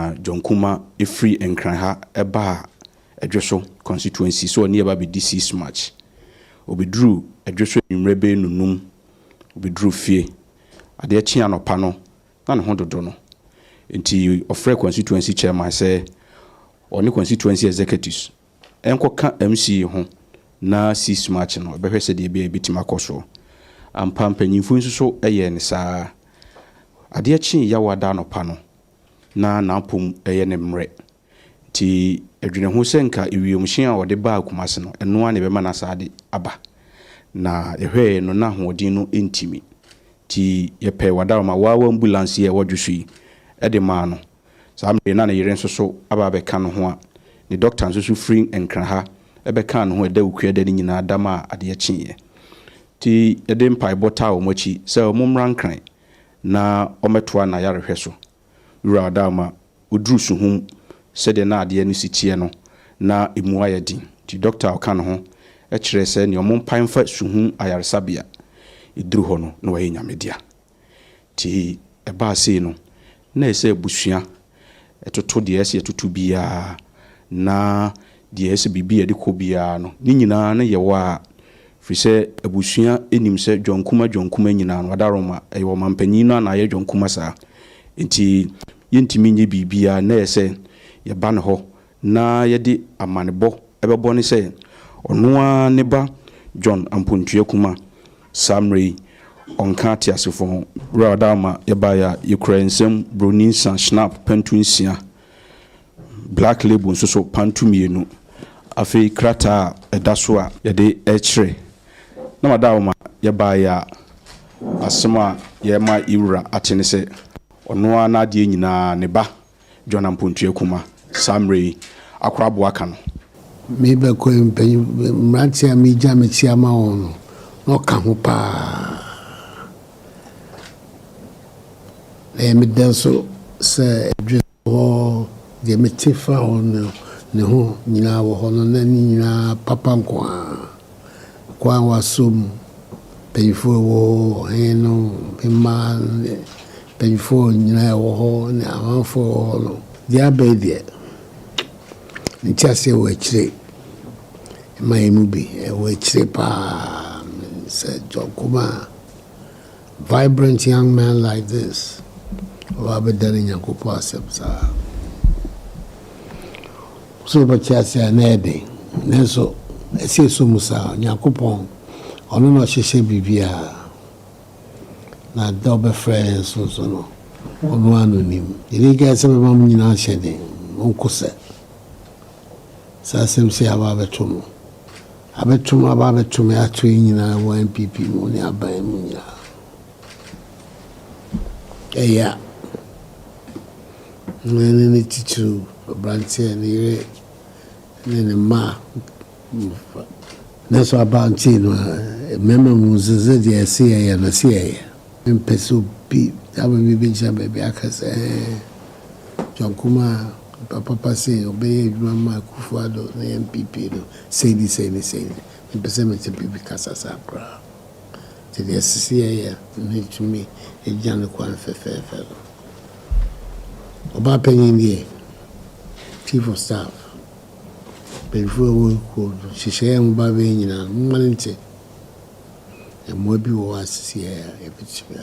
na John Kuma free enkranha eba adweso constituency so oni eba be this match obedru adweso nwrebe nunum obedru fie ade achi anopa no na ne ho dodo no enti ofre constituency chairman say oni constituency executives enkoka MC ho na 6 match no behwese de bia bitima koso ampa mpanyimfo nso so eye ne saa ade achi yawada anopa no na napom eye ne mre ti edwene ho senka ewiomhyen a wode ba akumase no eno ane be ma na saade aba na ehwe no na hoodin no entimi ti yepe wada ma wawa ambulance ye wodwhwi ede ma no samre na yere nso so aba be ka no ho a ni doctor nso so free enkra ha ebe ka no ho eda ukua de nyina adama ade achiye ti ede mpai bota o mochi se o momran kran na ometoa na yarehwe so wura adama odru suhum se de na ade ani sitie no na emu ayedin ti doctor o ka no ho e kire se ne omompan fa suhum ayaresabia idru ho no na waye nyamedia ti eba se no na ese busua etoto de ese etoto bia na de ese bibia de ko bia no ni nyina na ye wa fise abusua enim se John Kuma nyina no adaroma eyo mampanyin no na ye John Kuma sa enti yentimi nye bibia na ese ye ba ne ho na ye de amanebo ebebo ne se onoa ne ba John Ampontue Kuma Samre onka tiasefo radama yebaya yekrensem broninsa snap pantunsia black label so pantumienu afi krata edaso a yede echre na madawma yebaya asema yema iwura atene se ono na de nyina ne ba John Ampontue Kuma Samre akrabo aka no mebe ko mrantia mi jame tiama ono no ka ho pa me denso se dwo de metifa ono ne ho nyina wo ho no na nyina papa kwa wasum peyfo wo heno pema peyfo nyina wo ho ne amanfo no dia bedie ntiase wo akire my mubi we chipa said John Kuma vibrant young man like this wabedani nyakopo asepsa so bachase anede neso esi so musa nyakopo ono no hyehyɛ bibia na double friends so no ono anonim ile ga se me mam nyina hyɛde onkose sasem se ababeto abetum atu nyina wo MPP mo ni aban mu nyina eya nene titu branche ni ne ma na so abanti no mema mu zeze de ese ya na se ya mpeso bi ababi bi jabe bi akase John Kuma papa say obey mama Akufo Addo na MPP no say me pese me MPP kasa sakra te de sisi ya ni tumi e jan ko an fefe oba penyin die chief of staff before we ko shishe mu ba be nyina mmalente e mo bi wo asisi ya e bitimi